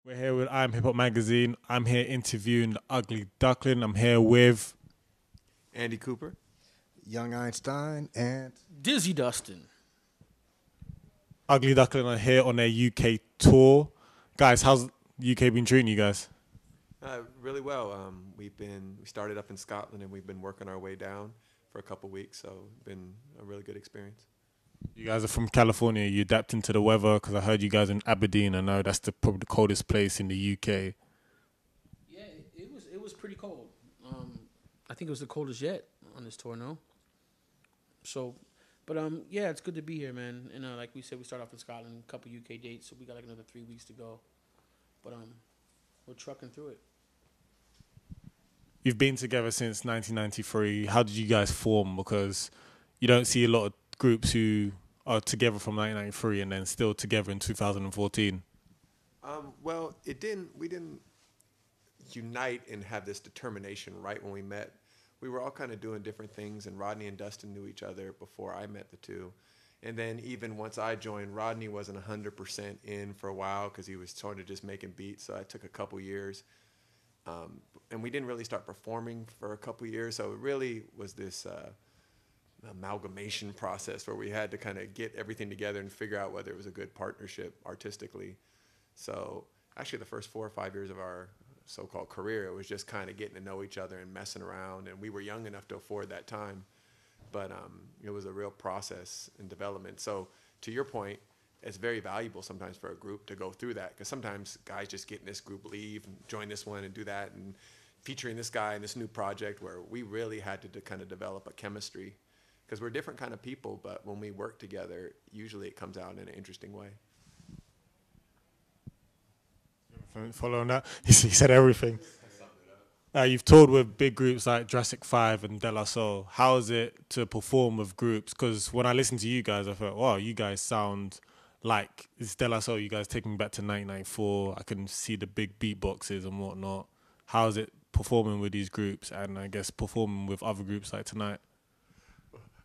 We're here with IAmHipHop magazine. I'm here interviewing the Ugly Duckling. I'm here with Andy Cooper. Young Einstein and Dizzy Dustin. Ugly Duckling are here on their UK tour. Guys, how's UK been treating you guys? Really well. We started up in Scotland and we've been working our way down for a couple weeks, so it's been a really good experience. You guys are from California. You adapting to the weather because I heard you guys in Aberdeen. I know that's probably the coldest place in the UK. Yeah, it was pretty cold. I think it was the coldest yet on this tour. No. So, but yeah, it's good to be here, man. And like we said, we start off in Scotland, a couple UK dates, so we got like another 3 weeks to go. But we're trucking through it. You've been together since 1993. How did you guys form? Because you don't see a lot of groups who are together from 1993 and then still together in 2014. Well, we didn't unite and have this determination right when we met. We were all kind of doing different things, and Rodney and Dustin knew each other before I met the two. And then even once I joined, Rodney wasn't 100% in for a while because he was sort of just making beats, so I took a couple years. And we didn't really start performing for a couple years, so it really was this amalgamation process where we had to kind of get everything together and figure out whether it was a good partnership artistically. So actually the first 4 or 5 years of our so-called career, it was just kind of getting to know each other and messing around, and we were young enough to afford that time. But it was a real process and development. So to your point, it's very valuable sometimes for a group to go through that, because sometimes guys just get in this group, leave, and join this one and do that, and featuring this guy in this new project where we really had to kind of develop a chemistry, because we're different kind of people, but when we work together, usually it comes out in an interesting way. Following that, he said everything. You've toured with big groups like Jurassic 5 and De La Soul. How is it to perform with groups? Because when I listen to you guys, I thought, wow, you guys sound like it's De La Soul. You guys taking me back to 1994. I can see the big beatboxes and whatnot. How is it performing with these groups, and I guess performing with other groups like tonight?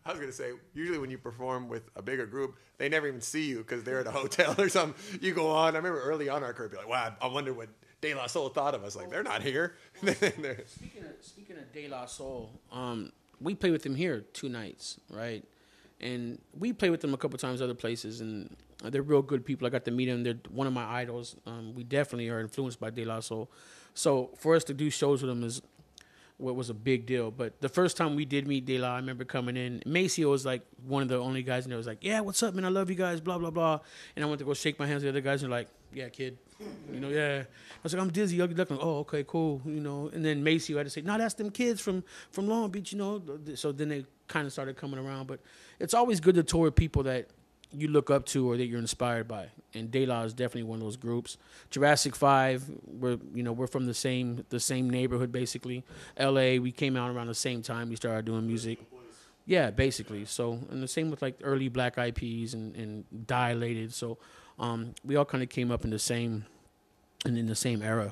I was going to say, usually when you perform with a bigger group, they never even see you because they're at a hotel or something. You go on. I remember early on our career, be like, wow, I wonder what De La Soul thought of us. Like, they're not here. Speaking of De La Soul, we played with them here 2 nights, right? And we played with them a couple times other places, and they're real good people. I got to meet them. They're one of my idols. We definitely are influenced by De La Soul. So for us to do shows with them is what was a big deal. But the first time we did meet De La, I remember coming in. Maceo was like one of the only guys in there was like, yeah, what's up, man? I love you guys, blah, blah, blah. And I went to go shake my hands with the other guys, and they're like, yeah, kid. Yeah. I was like, I'm Dizzy, Ugly Duckling. Oh, okay, cool. And then Maceo had to say, no, that's them kids from Long Beach, So then they kind of started coming around. But it's always good to tour with people that you look up to or that you're inspired by. And De La is definitely one of those groups. Jurassic 5, we're from the same neighborhood basically. LA, we came out around the same time we started doing music. Yeah, basically. So, and the same with like early Black Eyed Peas and Dilated. So, we all kind of came up in the same era.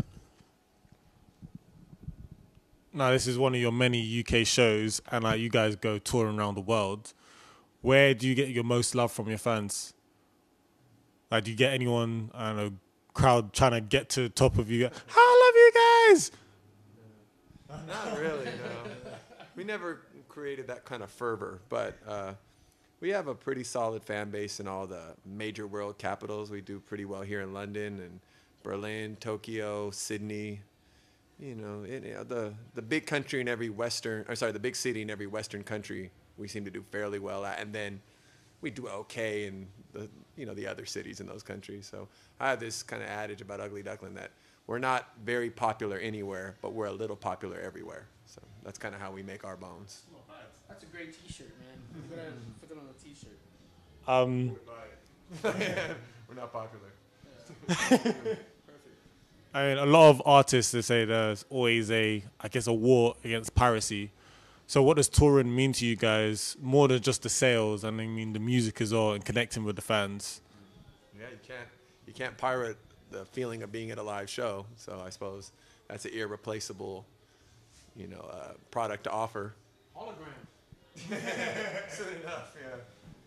Now, this is one of your many UK shows, and you guys go touring around the world. Where do you get your most love from your fans? Like, do you get anyone, I don't know, crowd trying to get to the top of you? I love you guys! Not really, no. We never created that kind of fervor, but we have a pretty solid fan base in all the major world capitals. We do pretty well here in London and Berlin, Tokyo, Sydney. The big country in every the big city in every Western country, we seem to do fairly well at, and then we do okay in the other cities in those countries. So I have this kind of adage about Ugly Duckling that we're not very popular anywhere, but we're a little popular everywhere. So that's kind of how we make our bones. That's a great T-shirt, man. You gotta put it on a T-shirt. We're not popular. Yeah. Perfect. I mean, a lot of artists, they say there's always a war against piracy. So what does touring mean to you guys, more than just the sales, and I mean the music as well, and connecting with the fans? Yeah, you can't pirate the feeling of being at a live show. So I suppose that's an irreplaceable, product to offer. Hologram. Soon enough, yeah.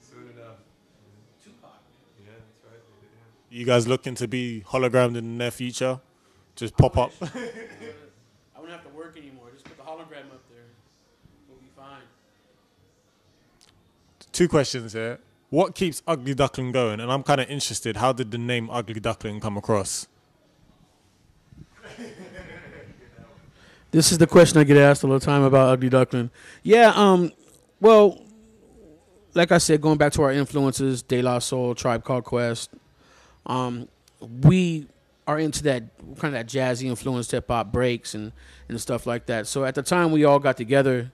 Soon enough. Tupac. Yeah, that's right. You guys looking to be hologrammed in the near future? Just pop up. I wouldn't have to work anymore. Just put the hologram up there. We'll be fine. 2 questions here. What keeps Ugly Duckling going? And I'm kind of interested. How did the name Ugly Duckling come across? This is the question I get asked all the time about Ugly Duckling. Yeah, well, like I said, going back to our influences, De La Soul, Tribe Called Quest, we are into that kind of that jazzy influenced hip hop breaks and stuff like that. So at the time we all got together,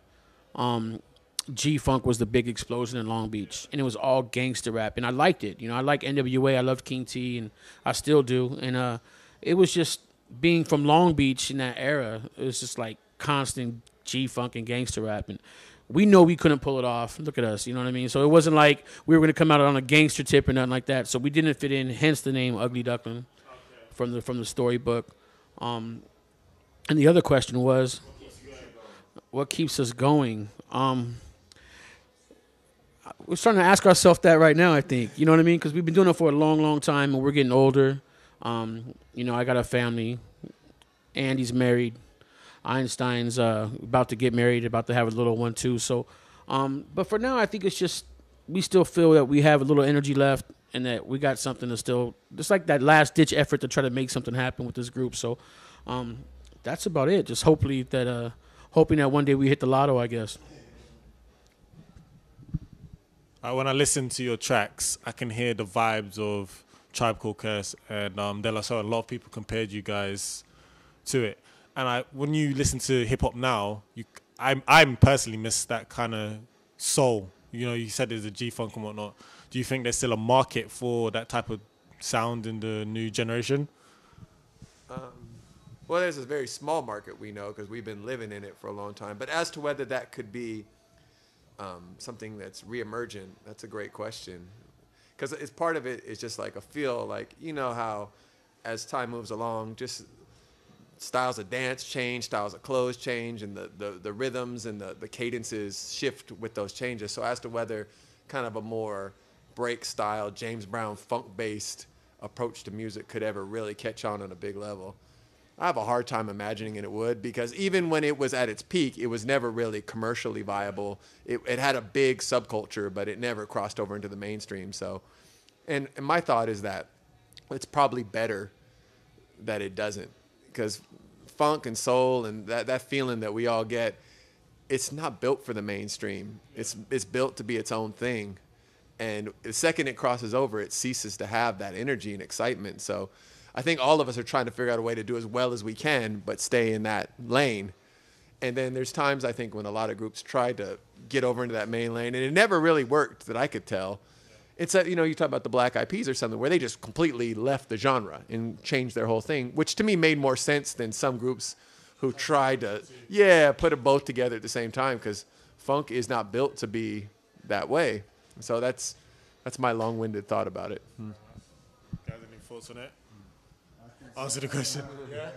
G-Funk was the big explosion in Long Beach, and it was all gangster rap, and I liked it. You know, I like NWA, I loved King T, and I still do. And it was just being from Long Beach in that era, it was just like constant G-Funk and gangster rap, and we know we couldn't pull it off. Look at us, you know what I mean? So it wasn't like we were going to come out on a gangster tip or nothing like that. So we didn't fit in, hence the name Ugly Duckling from the storybook. And the other question was, what keeps us going? We're starting to ask ourselves that right now, I think. You know what I mean? Because we've been doing it for a long, long time, and we're getting older. You know, I got a family. Andy's married. Einstein's about to get married, about to have a little one too. So, but for now, I think it's just we still feel that we have a little energy left, and that we got something to still, just like that last ditch effort to try to make something happen with this group. So, that's about it. Just hoping that one day we hit the lotto, I guess. When I listen to your tracks, I can hear the vibes of Tribe Called Quest and De La Soul. A lot of people compared you guys to it. And when you listen to hip hop now, I personally miss that kind of soul. You know, you said there's a G-Funk and whatnot. Do you think there's still a market for that type of sound in the new generation? Well, there's a very small market, we know, because we've been living in it for a long time. But as to whether that could be something that's reemergent, that's a great question. Because it's part of it is just like a feel, like, you know how as time moves along, just styles of dance change, styles of clothes change, and the rhythms and the cadences shift with those changes. So as to whether kind of a more break style, James Brown funk-based approach to music could ever really catch on a big level, I have a hard time imagining it would, because even when it was at its peak, it was never really commercially viable. It had a big subculture, but it never crossed over into the mainstream. So, and my thought is that it's probably better that it doesn't, because funk and soul and that feeling that we all get, it's not built for the mainstream. It's built to be its own thing. And the second it crosses over, it ceases to have that energy and excitement. So I think all of us are trying to figure out a way to do as well as we can, but stay in that lane. And then there's times, I think, when a lot of groups tried to get over into that main lane, and it never really worked that I could tell. It's that, you know, you talk about the Black Eyed Peas or something, where they just completely left the genre and changed their whole thing, which to me made more sense than some groups who tried to, put them both together at the same time, because funk is not built to be that way. So that's my long-winded thought about it. Guys, any thoughts on it? Answer the question. Yeah.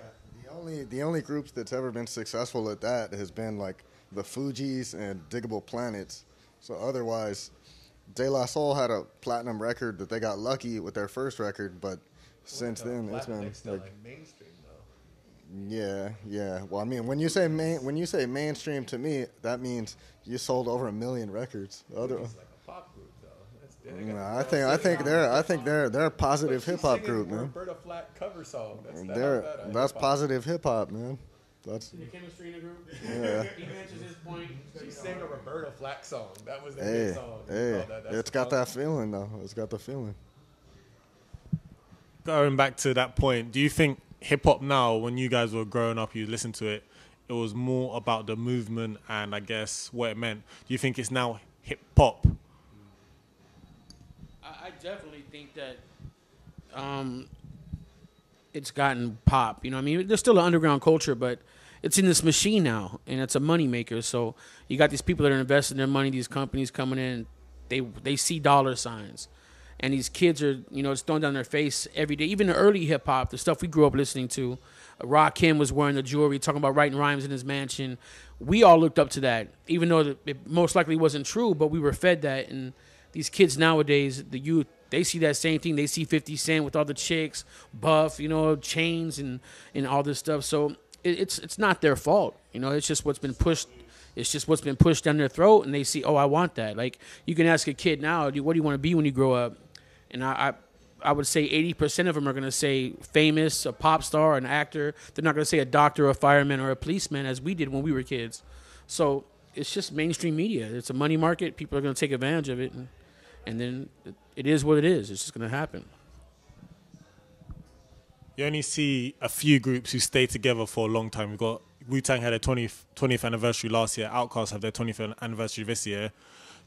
The only groups that's ever been successful at that has been like the Fugees and Diggable Planets. So otherwise, De La Soul had a platinum record that they got lucky with their first record, but since then it's been like mainstream though. Yeah. Well, I mean, when you say mainstream, to me that means you sold over 1 million records. It's like a pop group though. I think they're a positive hip hop group, man. Roberta Flack cover song. That's positive hip hop, man. That's The chemistry in the group. Yeah. He mentions his point. She sang a Roberta Flack song. That was their big song. It's got that feeling though. It's got the feeling. Going back to that point, do you think hip hop now, when you guys were growing up, you listened to it, it was more about the movement and I guess what it meant? Do you think it's now hip hop? I definitely think that it's gotten pop. You know what I mean? There's still an underground culture, but it's in this machine now, and it's a moneymaker. So you got these people that are investing their money, these companies coming in, they see dollar signs. And these kids are, you know, it's thrown down their face every day. Even the early hip-hop, the stuff we grew up listening to, Rakim was wearing the jewelry, talking about writing rhymes in his mansion. We all looked up to that, even though it most likely wasn't true, but we were fed that. And these kids nowadays, the youth, They see that same thing. They see 50 Cent with all the chicks, buff, chains and all this stuff. So it's not their fault. It's just what's been pushed. It's just what's been pushed down their throat, and they see, oh, I want that. Like, you can ask a kid now, what do you want to be when you grow up? And I would say 80% of them are going to say famous, a pop star, an actor. They're not going to say a doctor, a fireman, or a policeman as we did when we were kids. So it's just mainstream media. It's a money market. People are going to take advantage of it, and then it is what it is. It's just going to happen. You only see a few groups who stay together for a long time. We've got Wu-Tang had their 20th anniversary last year. Outkast have their 20th anniversary this year.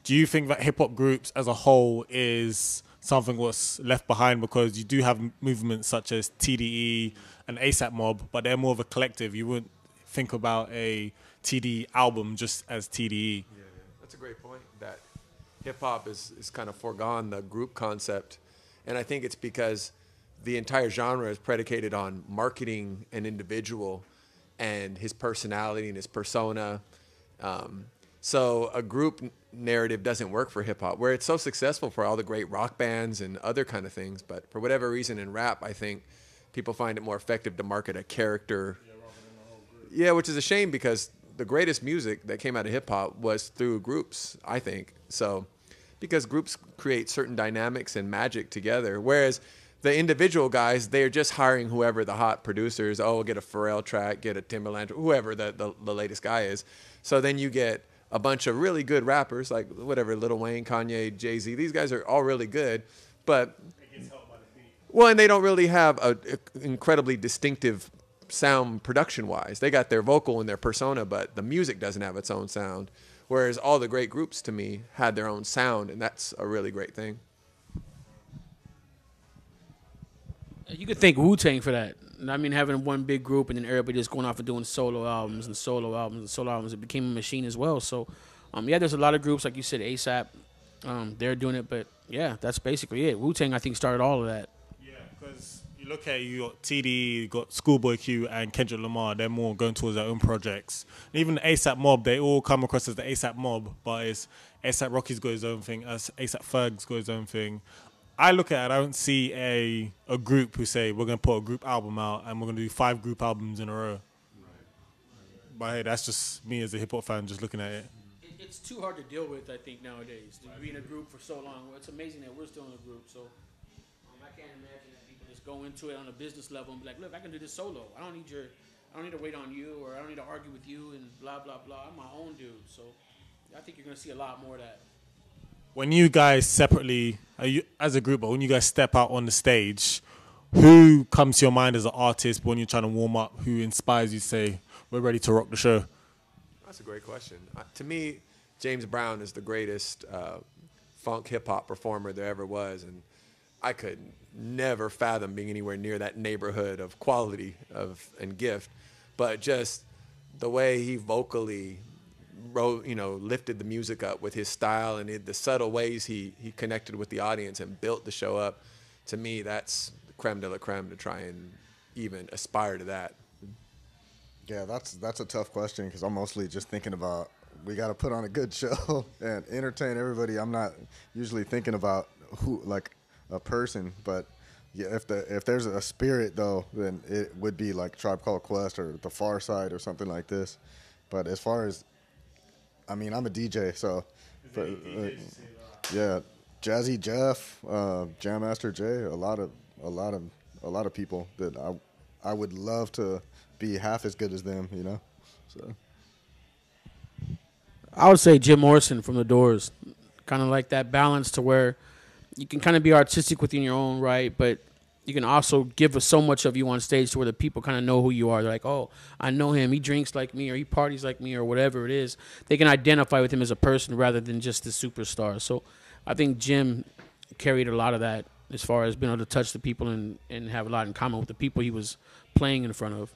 Do you think that hip-hop groups as a whole is something was left behind, because you do have movements such as TDE and ASAP Mob, but they're more of a collective? You wouldn't think about a TDE album just as TDE. Yeah, that's a great point. That hip-hop is kind of foregone the group concept, and I think it's because the entire genre is predicated on marketing an individual and his personality and his persona. So a group narrative doesn't work for hip hop, where it's so successful for all the great rock bands and other kind of things. But for whatever reason in rap, I think people find it more effective to market a character. Yeah, which is a shame, because the greatest music that came out of hip hop was through groups, I think. So because groups create certain dynamics and magic together, whereas the individual guys, they're just hiring whoever the hot producers. Oh, get a Pharrell track, get a Timberland, whoever the latest guy is. So then you get a bunch of really good rappers, like whatever, Lil Wayne, Kanye, Jay-Z. These guys are all really good, but well, and they don't really have a incredibly distinctive sound production-wise. They got their vocal and their persona, but the music doesn't have its own sound. Whereas all the great groups, to me, had their own sound, and that's a really great thing. You could thank Wu-Tang for that. I mean, having one big group and then everybody just going off and doing solo albums and solo albums and solo albums, it became a machine as well. So, yeah, there's a lot of groups, like you said, ASAP, they're doing it. But, yeah, that's basically it. Wu-Tang, I think, started all of that. Yeah, because you look at it, you got TD, you got Schoolboy Q and Kendrick Lamar. They're more going towards their own projects. And even the ASAP Mob, they all come across as the ASAP Mob, but it's ASAP Rocky's got his own thing, as ASAP Ferg's got his own thing. I look at it, I don't see a group who say, we're going to put a group album out and we're going to do 5 group albums in a row. Right. But hey, that's just me as a hip-hop fan just looking at it. It's too hard to deal with, I think, nowadays. To be in a group for so long. Well, it's amazing that we're still in a group. So I can't imagine that people just go into it on a business level and be like, look, I can do this solo. I don't need to wait on you, or I don't need to argue with you and blah, blah, blah. I'm my own dude. So I think you're going to see a lot more of that. When you guys separately, as a group, but when you guys step out on the stage, who comes to your mind as an artist when you're trying to warm up? Who inspires you to say, we're ready to rock the show? That's a great question. To me, James Brown is the greatest funk hip-hop performer there ever was, and I could never fathom being anywhere near that neighborhood of quality and gift. But just the way he vocally lifted the music up with his style and the subtle ways he connected with the audience and built the show up. To me, that's the creme de la creme to try and even aspire to that. Yeah, that's a tough question, because I'm mostly just thinking about, we got to put on a good show and entertain everybody. I'm not usually thinking about who, like a person, but yeah, if there's a spirit though, then it would be like Tribe Called Quest or The Far Side or something like this. But as far as, I mean, I'm a DJ, so yeah, Jazzy Jeff, Jam Master Jay, a lot of people that I would love to be half as good as them, So I would say Jim Morrison from The Doors, kind of like that balance to where you can kind of be artistic within your own right, but you can also give us so much of you on stage to where the people kind of know who you are. They're like, oh, I know him. He drinks like me, or he parties like me, or whatever it is. They can identify with him as a person rather than just the superstar. So I think Jim carried a lot of that as far as being able to touch the people and have a lot in common with the people he was playing in front of.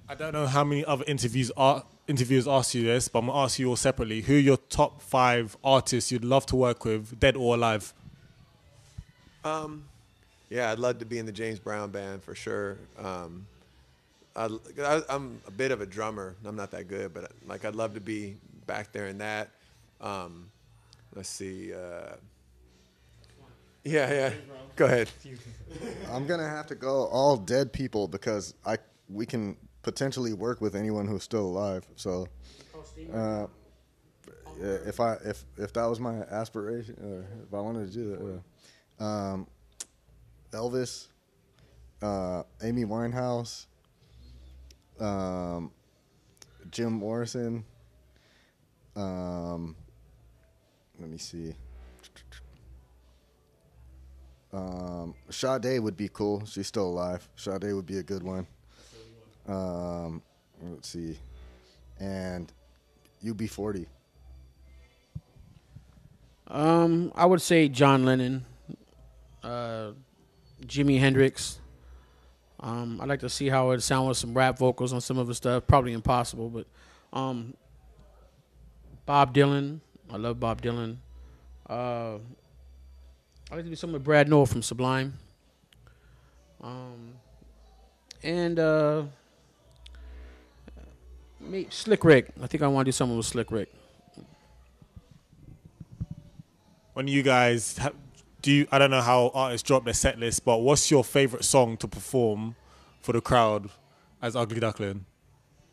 I don't know how many other interviewers asked you this, but I'm going to ask you all separately. Who are your top 5 artists you'd love to work with, dead or alive? Yeah, I'd love to be in the James Brown band for sure. I'm a bit of a drummer. I'm not that good, but I'd love to be back there in that. Let's see. Yeah. Go ahead. I'm gonna have to go all dead people because we can potentially work with anyone who's still alive. So, if that was my aspiration, or if I wanted to do that, Elvis, Amy Winehouse, Jim Morrison. Let me see. Sade would be cool. She's still alive. Sade would be a good one. Let's see. And UB40. I would say John Lennon, Jimi Hendrix. I'd like to see how it sound with some rap vocals on some of his stuff. Probably impossible, but Bob Dylan. I love Bob Dylan. I'd like to do something with Brad Noel from Sublime. And Slick Rick. I think I want to do something with Slick Rick. When you guys I don't know how artists drop their set list, but what's your favorite song to perform for the crowd as Ugly Duckling?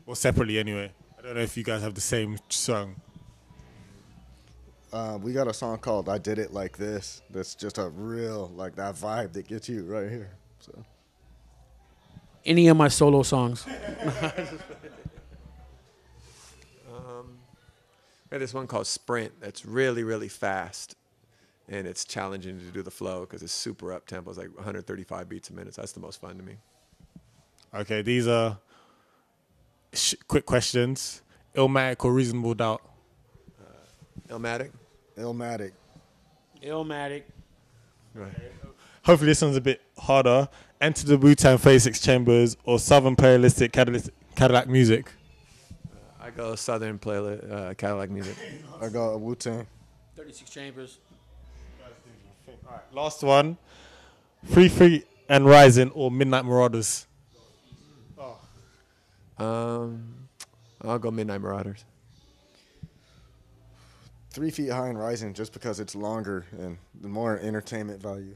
Or separately anyway. I don't know if you guys have the same song. We got a song called I Did It Like This. That's just a real, like, that vibe that gets you right here. So, Any of my solo songs. We have this one called Sprint that's really, really fast. And it's challenging to do the flow because it's super up tempo. It's like 135 beats a minute. So that's the most fun to me. Okay, these are quick questions. Illmatic or Reasonable Doubt? Illmatic? Illmatic. Right. Hopefully this one's a bit harder. Enter the Wu-Tang 36 Chambers or Southern Playalistic Cadillac Music? I go Southern Cadillac Music. I got Wu-Tang. 36 Chambers. All right, last one. Free Free and Rising or Midnight Marauders? I'll go Midnight Marauders. 3 Feet High and Rising just because it's longer and the more entertainment value.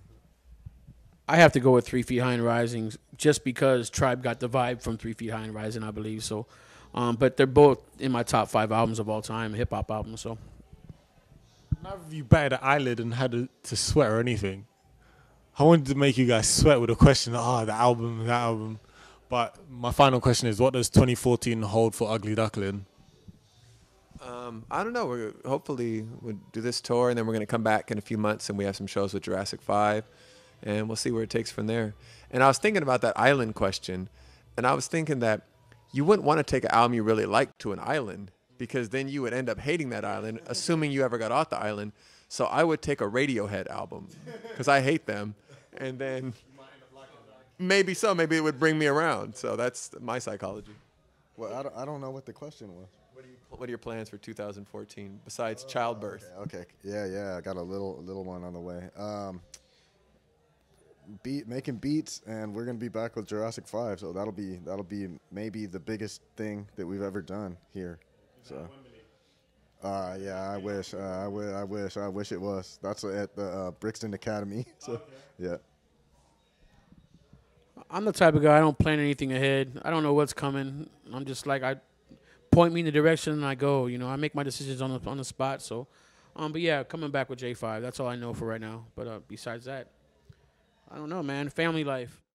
I have to go with 3 Feet High and Rising just because Tribe got the vibe from 3 Feet High and Rising, I believe. So, but they're both in my top 5 albums of all time, hip-hop albums. So, Never have you batted an eyelid and had to sweat or anything. I wanted to make you guys sweat with a question, that album. But my final question is, what does 2014 hold for Ugly Duckling? I don't know. Hopefully we'll do this tour, and then we're going to come back in a few months, and we have some shows with Jurassic 5, and we'll see where it takes from there. And I was thinking about that island question, and I was thinking that you wouldn't want to take an album you really like to an island because then you would end up hating that island, assuming you ever got off the island. So I would take a Radiohead album because I hate them, and then maybe it would bring me around. So that's my psychology. Well, I don't know what the question was. What are your plans for 2014 besides childbirth? Okay. Yeah. I got a little one on the way. Making beats, and we're gonna be back with Jurassic 5. So that'll be maybe the biggest thing that we've ever done here. So. Yeah. I wish. I wish it was. That's at the Brixton Academy. So yeah. I'm the type of guy, I don't plan anything ahead. I don't know what's coming. I'm just like, point me in the direction and I go. I make my decisions on the spot. So, but yeah, coming back with J5. That's all I know for right now. But besides that, I don't know, man. Family life.